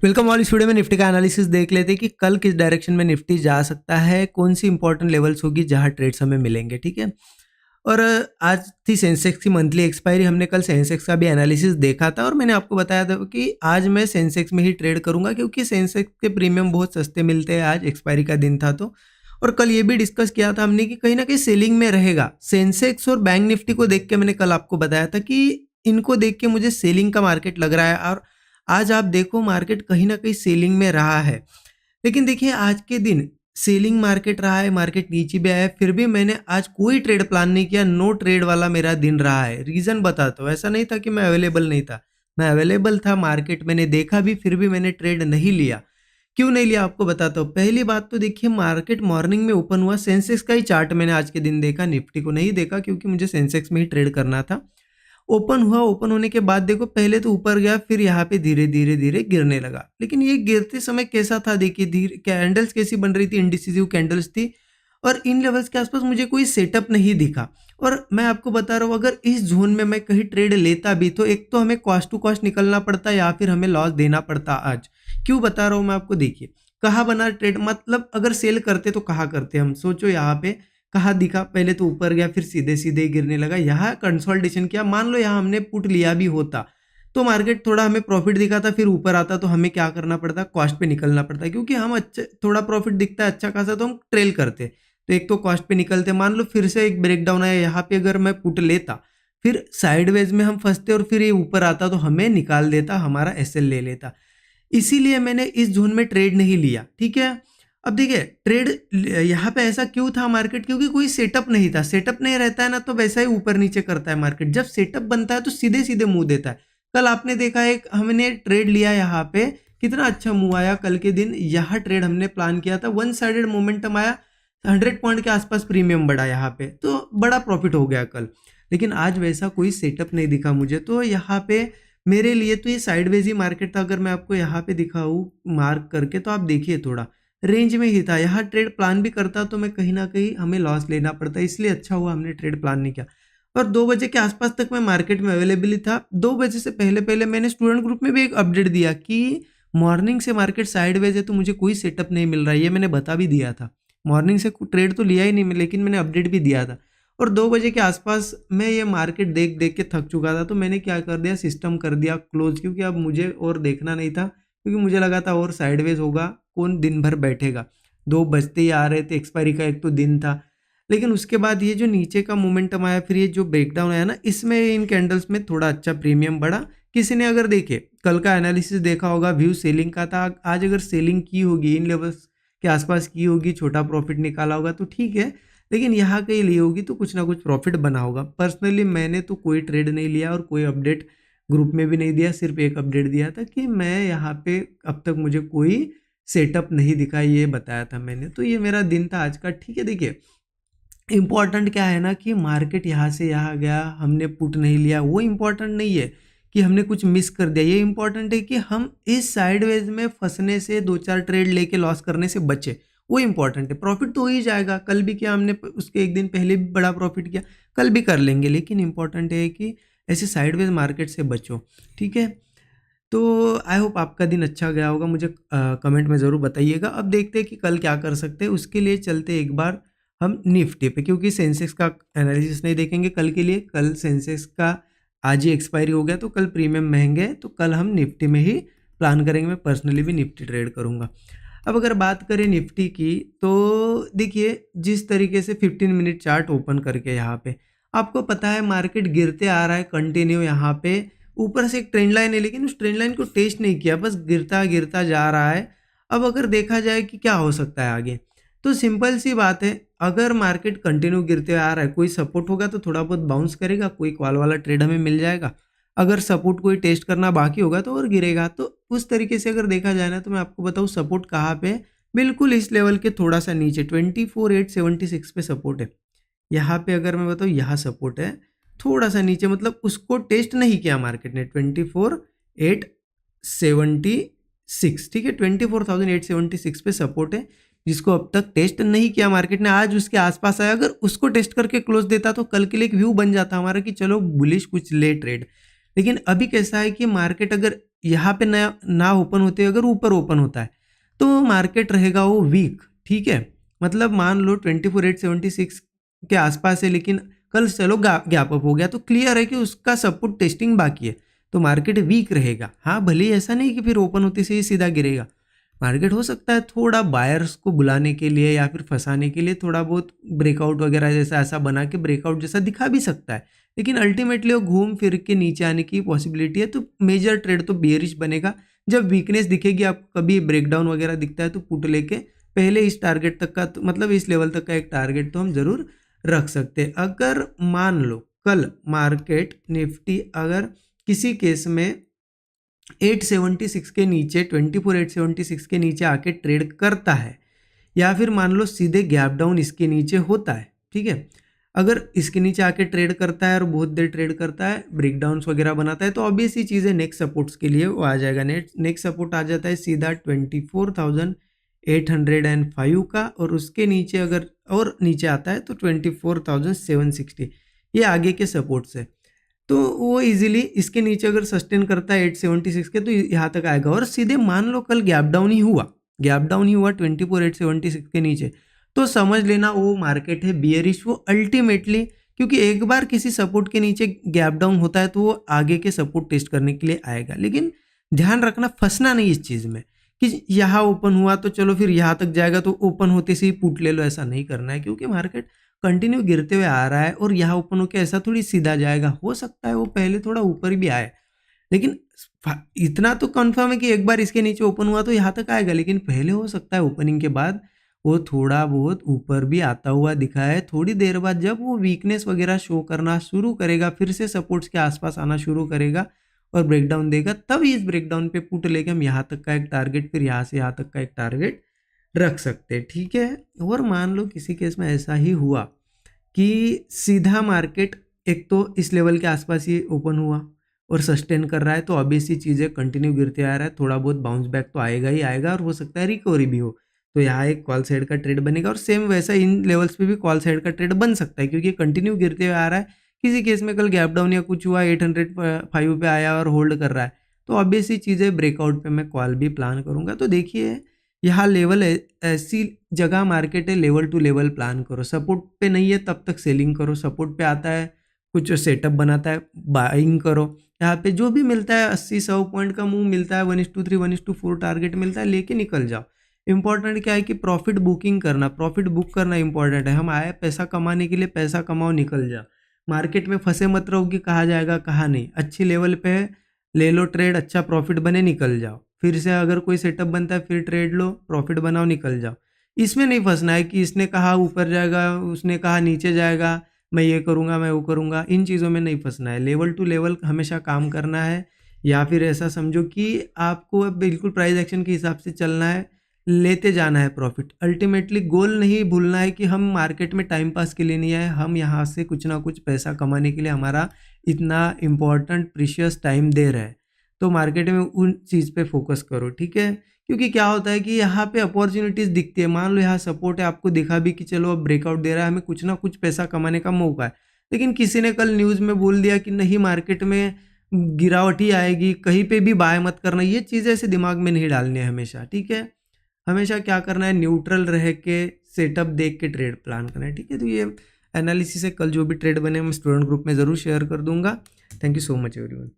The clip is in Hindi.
Welcome all. इस वीडियो में निफ्टी का एनालिसिस देख लेते हैं कि कल किस डायरेक्शन में निफ्टी जा सकता है, कौन सी इंपॉर्टेंट लेवल्स होगी जहां ट्रेड्स हमें मिलेंगे। ठीक है। और आज थी सेंसेक्स की मंथली एक्सपायरी। हमने कल सेंसेक्स का भी एनालिसिस देखा था और मैंने आपको बताया था कि आज मैं सेंसेक्स में ही ट्रेड करूंगा क्योंकि सेंसेक्स के प्रीमियम बहुत सस्ते मिलते हैं। आज एक्सपायरी का दिन था तो। और कल ये भी डिस्कस किया था हमने कि कहीं ना कहीं सेलिंग में रहेगा सेंसेक्स और बैंक निफ्टी को देख के मैंने कल आपको बताया था कि इनको देख के मुझे सेलिंग का मार्केट लग रहा है। और आज आप देखो मार्केट कहीं ना कहीं सेलिंग में रहा है। लेकिन देखिए आज के दिन सेलिंग मार्केट रहा है, मार्केट नीचे भी आया है, फिर भी मैंने आज कोई ट्रेड प्लान नहीं किया। नो ट्रेड वाला मेरा दिन रहा है। रीजन बताता हूँ, ऐसा नहीं था कि मैं अवेलेबल नहीं था, मैं अवेलेबल था। मार्केट मैंने देखा भी, फिर भी मैंने ट्रेड नहीं लिया। क्यों नहीं लिया आपको बताता हूँ। पहली बात तो देखिए मार्केट मॉर्निंग में ओपन हुआ, सेंसेक्स का ही चार्ट मैंने आज के दिन देखा, निफ्टी को नहीं देखा क्योंकि मुझे सेंसेक्स में ही ट्रेड करना था। ओपन हुआ, ओपन होने के बाद देखो पहले तो ऊपर गया, फिर यहाँ पे धीरे धीरे धीरे गिरने लगा। लेकिन ये गिरते समय कैसा था देखिए, धीरे कैंडल्स कैसी बन रही थी, इंडिसिसिव कैंडल्स थी और इन लेवल्स के आसपास मुझे कोई सेटअप नहीं दिखा। और मैं आपको बता रहा हूँ अगर इस जोन में मैं कहीं ट्रेड लेता भी तो एक तो हमें कॉस्ट टू कॉस्ट निकलना पड़ता या फिर हमें लॉस देना पड़ता आज। क्यों बता रहा हूँ मैं आपको, देखिए कहाँ बना ट्रेड, मतलब अगर सेल करते तो कहाँ करते हम, सोचो यहाँ पे कहाँ दिखा। पहले तो ऊपर गया, फिर सीधे सीधे गिरने लगा, यहाँ कंसोलिडेशन किया। मान लो यहाँ हमने पुट लिया भी होता तो मार्केट थोड़ा हमें प्रॉफिट दिखा था, फिर ऊपर आता तो हमें क्या करना पड़ता, कॉस्ट पे निकलना पड़ता। क्योंकि हम अच्छे थोड़ा प्रॉफिट दिखता है अच्छा खासा तो हम ट्रेल करते, तो एक तो कॉस्ट पे निकलते। मान लो फिर से एक ब्रेकडाउन आया यहाँ पे, अगर मैं पुट लेता फिर साइडवेज में हम फंसते और फिर ये ऊपर आता तो हमें निकाल देता, हमारा एसएल ले लेता। इसीलिए मैंने इस जोन में ट्रेड नहीं लिया। ठीक है। अब देखिए ट्रेड यहाँ पे ऐसा क्यों था मार्केट, क्योंकि कोई सेटअप नहीं था। सेटअप नहीं रहता है ना तो वैसा ही ऊपर नीचे करता है मार्केट। जब सेटअप बनता है तो सीधे सीधे मुंह देता है। कल आपने देखा एक हमने ट्रेड लिया यहाँ पे, कितना अच्छा मुंह आया कल के दिन। यहाँ ट्रेड हमने प्लान किया था, वन साइडेड मोमेंटम आया, 100 पॉइंट के आसपास प्रीमियम बढ़ा यहाँ पे, तो बड़ा प्रॉफिट हो गया कल। लेकिन आज वैसा कोई सेटअप नहीं दिखा मुझे, तो यहाँ पे मेरे लिए तो ये साइडवेज ही मार्केट था। अगर मैं आपको यहाँ पे दिखाऊँ मार्क करके तो आप देखिए थोड़ा रेंज में ही था। यहाँ ट्रेड प्लान भी करता तो मैं कहीं ना कहीं हमें लॉस लेना पड़ता, इसलिए अच्छा हुआ हमने ट्रेड प्लान नहीं किया। और 2 बजे के आसपास तक मैं मार्केट में अवेलेबल ही था। 2 बजे से पहले पहले मैंने स्टूडेंट ग्रुप में भी एक अपडेट दिया कि मॉर्निंग से मार्केट साइडवेज है तो मुझे कोई सेटअप नहीं मिल रहा है, ये मैंने बता भी दिया था। मॉर्निंग से ट्रेड तो लिया ही नहीं, लेकिन मैंने अपडेट भी दिया था। और 2 बजे के आसपास मैं ये मार्केट देख देख के थक चुका था, तो मैंने क्या कर दिया, सिस्टम कर दिया क्लोज, क्योंकि अब मुझे और देखना नहीं था। क्योंकि मुझे लगा था और साइडवेज होगा, कौन दिन भर बैठेगा। 2 बजते ही आ रहे थे, एक्सपायरी का एक तो दिन था। लेकिन उसके बाद ये जो नीचे का मोमेंटम आया, फिर ये जो ब्रेकडाउन आया ना, इसमें इन कैंडल्स में थोड़ा अच्छा प्रीमियम बढ़ा। किसी ने अगर देखे कल का एनालिसिस देखा होगा, व्यू सेलिंग का था। आज अगर सेलिंग की होगी, इन लेवल्स के आसपास की होगी, छोटा प्रॉफिट निकाला होगा तो ठीक है। लेकिन यहाँ कहीं ली होगी तो कुछ ना कुछ प्रॉफिट बना होगा। पर्सनली मैंने तो कोई ट्रेड नहीं लिया और कोई अपडेट ग्रुप में भी नहीं दिया, सिर्फ एक अपडेट दिया था कि मैं यहाँ पे अब तक मुझे कोई सेटअप नहीं दिखा, ये बताया था मैंने। तो ये मेरा दिन था आज का। ठीक है। देखिए इम्पॉर्टेंट क्या है ना कि मार्केट यहाँ से यहाँ गया, हमने पुट नहीं लिया, वो इम्पॉर्टेंट नहीं है कि हमने कुछ मिस कर दिया। ये इम्पॉर्टेंट है कि हम इस साइडवेज में फंसने से, 2-4 ट्रेड लेके लॉस करने से बचे, वो इम्पॉर्टेंट है। प्रॉफिट तो हो ही जाएगा, कल भी किया हमने, उसके एक दिन पहले भी बड़ा प्रॉफिट किया, कल भी कर लेंगे। लेकिन इम्पॉर्टेंट है कि ऐसे साइडवेज मार्केट से बचो। ठीक है। तो आई होप आपका दिन अच्छा गया होगा, मुझे कमेंट में ज़रूर बताइएगा। अब देखते हैं कि कल क्या कर सकते हैं। उसके लिए चलते एक बार हम निफ्टी पे, क्योंकि सेंसेक्स का एनालिसिस नहीं देखेंगे कल के लिए। कल सेंसेक्स का आज ही एक्सपायरी हो गया तो कल प्रीमियम महंगे हैं, तो कल हम निफ्टी में ही प्लान करेंगे। मैं पर्सनली भी निफ्टी ट्रेड करूँगा। अब अगर बात करें निफ्टी की तो देखिए जिस तरीके से 15 मिनट चार्ट ओपन करके यहाँ पे आपको पता है मार्केट गिरते आ रहा है कंटिन्यू। यहाँ पे ऊपर से एक ट्रेंड लाइन है, लेकिन उस ट्रेंड लाइन को टेस्ट नहीं किया, बस गिरता गिरता जा रहा है। अब अगर देखा जाए कि क्या हो सकता है आगे, तो सिंपल सी बात है, अगर मार्केट कंटिन्यू गिरते आ रहा है, कोई सपोर्ट होगा तो थोड़ा बहुत बाउंस करेगा, कोई कॉल वाला ट्रेड हमें मिल जाएगा। अगर सपोर्ट कोई टेस्ट करना बाकी होगा तो और गिरेगा। तो उस तरीके से अगर देखा जाए ना, तो मैं आपको बताऊँ सपोर्ट कहाँ पे, बिल्कुल इस लेवल के थोड़ा सा नीचे 24,876 पे सपोर्ट है। यहाँ पे अगर मैं बताऊँ यहाँ सपोर्ट है, थोड़ा सा नीचे, मतलब उसको टेस्ट नहीं किया मार्केट ने। 24,876, ठीक है, 24,876 पे सपोर्ट है, जिसको अब तक टेस्ट नहीं किया मार्केट ने। आज उसके आसपास आया, अगर उसको टेस्ट करके क्लोज देता तो कल के लिए एक व्यू बन जाता हमारा कि चलो बुलिश कुछ ले ट्रेड। लेकिन अभी कैसा है कि मार्केट अगर यहाँ पे ना ओपन होते अगर ऊपर ओपन होता है तो मार्केट रहेगा वो वीक, ठीक है। मतलब मान लो 24,876 के आसपास है, लेकिन कल चलो गैप अप हो गया तो क्लियर है कि उसका सपोर्ट टेस्टिंग बाकी है, तो मार्केट वीक रहेगा। हाँ, भले ही ऐसा नहीं कि फिर ओपन होते से ही सीधा गिरेगा। मार्केट हो सकता है थोड़ा बायर्स को बुलाने के लिए या फिर फंसाने के लिए थोड़ा बहुत ब्रेकआउट वगैरह जैसा ऐसा बना के ब्रेकआउट जैसा दिखा भी सकता है, लेकिन अल्टीमेटली वो घूम फिर के नीचे आने की पॉसिबिलिटी है। तो मेजर ट्रेड तो बेयरिश बनेगा। जब वीकनेस दिखेगी, आपको कभी ब्रेकडाउन वगैरह दिखता है तो पुट लेके पहले इस टारगेट तक का मतलब इस लेवल तक का एक टारगेट तो हम जरूर रख सकते हैं। अगर मान लो कल मार्केट निफ्टी अगर किसी केस में 876 के नीचे 24,876 के नीचे आके ट्रेड करता है, या फिर मान लो सीधे गैप डाउन इसके नीचे होता है, ठीक है। अगर इसके नीचे आके ट्रेड करता है और बहुत देर ट्रेड करता है, ब्रेकडाउन्स वगैरह बनाता है, तो ऑब्वियस ही चीज़ है नेक्स्ट सपोर्ट्स के लिए वो आ जाएगा। नेक्स्ट सपोर्ट आ जाता है सीधा 24,805 का, और उसके नीचे अगर और नीचे आता है तो 24,760, ये आगे के सपोर्ट्स है। तो वो इजीली इसके नीचे अगर सस्टेन करता है 876 के तो यहाँ तक आएगा। और सीधे मान लो कल गैप डाउन ही हुआ 24,876 के नीचे, तो समझ लेना वो मार्केट है बियरिश। वो अल्टीमेटली, क्योंकि एक बार किसी सपोर्ट के नीचे गैप डाउन होता है तो वो आगे के सपोर्ट टेस्ट करने के लिए आएगा। लेकिन ध्यान रखना, फंसना नहीं इस चीज़ में कि यहाँ ओपन हुआ तो चलो फिर यहाँ तक जाएगा तो ओपन होते से ही पुट ले लो, ऐसा नहीं करना है। क्योंकि मार्केट कंटिन्यू गिरते हुए आ रहा है और यहाँ ओपन होकर ऐसा थोड़ी सीधा जाएगा। हो सकता है वो पहले थोड़ा ऊपर भी आए, लेकिन इतना तो कंफर्म है कि एक बार इसके नीचे ओपन हुआ तो यहाँ तक आएगा, लेकिन पहले हो सकता है ओपनिंग के बाद वो थोड़ा बहुत ऊपर भी आता हुआ दिखा है। थोड़ी देर बाद जब वो वीकनेस वगैरह शो करना शुरू करेगा, फिर से सपोर्ट्स के आसपास आना शुरू करेगा और ब्रेकडाउन देगा, तब इस ब्रेकडाउन पे पुट लेके हम यहाँ तक का एक टारगेट, फिर यहाँ से यहाँ तक का एक टारगेट रख सकते हैं, ठीक है। और मान लो किसी केस में ऐसा ही हुआ कि सीधा मार्केट एक तो इस लेवल के आसपास ही ओपन हुआ और सस्टेन कर रहा है, तो ऑब्वियस ही चीज़ें कंटिन्यू गिरते आ रहा है, थोड़ा बहुत बाउंस बैक तो आएगा ही आएगा, और हो सकता है रिकवरी भी हो। तो यहाँ एक कॉल साइड का ट्रेड बनेगा, और सेम वैसा इन लेवल्स पे भी कॉल साइड का ट्रेड बन सकता है, क्योंकि कंटिन्यू गिरते हुए आ रहा है। किसी केस में कल गैप डाउन या कुछ हुआ 805 पे आया और होल्ड कर रहा है, तो ऑब्वियस ही चीज़ें ब्रेकआउट पे मैं कॉल भी प्लान करूँगा। तो देखिए यहाँ लेवल ऐसी जगह मार्केट है, लेवल टू लेवल प्लान करो। सपोर्ट पे नहीं है तब तक सेलिंग करो, सपोर्ट पे आता है कुछ सेटअप बनाता है बाइंग करो। यहाँ पे जो भी मिलता है 80-100 पॉइंट का मूव मिलता है, 1:3 1:4 टारगेट मिलता है, लेके निकल जाओ। इंपॉर्टेंट क्या है कि प्रॉफिट बुकिंग करना, प्रॉफिट बुक करना इंपॉर्टेंट है। हम आए पैसा कमाने के लिए, पैसा कमाओ निकल जाओ। मार्केट में फंसे मत रहो कि कहाँ जाएगा कहाँ नहीं। अच्छी लेवल पे है, ले लो ट्रेड, अच्छा प्रॉफिट बने निकल जाओ। फिर से अगर कोई सेटअप बनता है फिर ट्रेड लो, प्रॉफिट बनाओ निकल जाओ। इसमें नहीं फंसना है कि इसने कहा ऊपर जाएगा, उसने कहा नीचे जाएगा, मैं ये करूँगा मैं वो करूँगा, इन चीज़ों में नहीं फंसना है। लेवल टू लेवल हमेशा काम करना है। या फिर ऐसा समझो कि आपको अब बिल्कुल प्राइस एक्शन के हिसाब से चलना है, लेते जाना है प्रॉफिट। अल्टीमेटली गोल नहीं भूलना है कि हम मार्केट में टाइम पास के लिए नहीं आए, हम यहाँ से कुछ ना कुछ पैसा कमाने के लिए हमारा इतना इम्पोर्टेंट प्रीशियस टाइम दे रहे हैं। तो मार्केट में उन चीज़ पे फोकस करो, ठीक है। क्योंकि क्या होता है कि यहाँ पे अपॉर्चुनिटीज़ दिखती है। मान लो यहाँ सपोर्ट है, आपको दिखा भी कि चलो अब ब्रेकआउट दे रहा है, हमें कुछ ना कुछ पैसा कमाने का मौका है। लेकिन किसी ने कल न्यूज़ में बोल दिया कि नहीं मार्केट में गिरावट ही आएगी, कहीं पे भी बाय मत करना। ये चीज़ें ऐसे दिमाग में नहीं डालनी है हमेशा, ठीक है। हमेशा क्या करना है, न्यूट्रल रह के सेटअप देख के ट्रेड प्लान करना है, ठीक है। तो ये एनालिसिस है, कल जो भी ट्रेड बने मैं स्टूडेंट ग्रुप में ज़रूर शेयर कर दूंगा। Thank you so much everyone.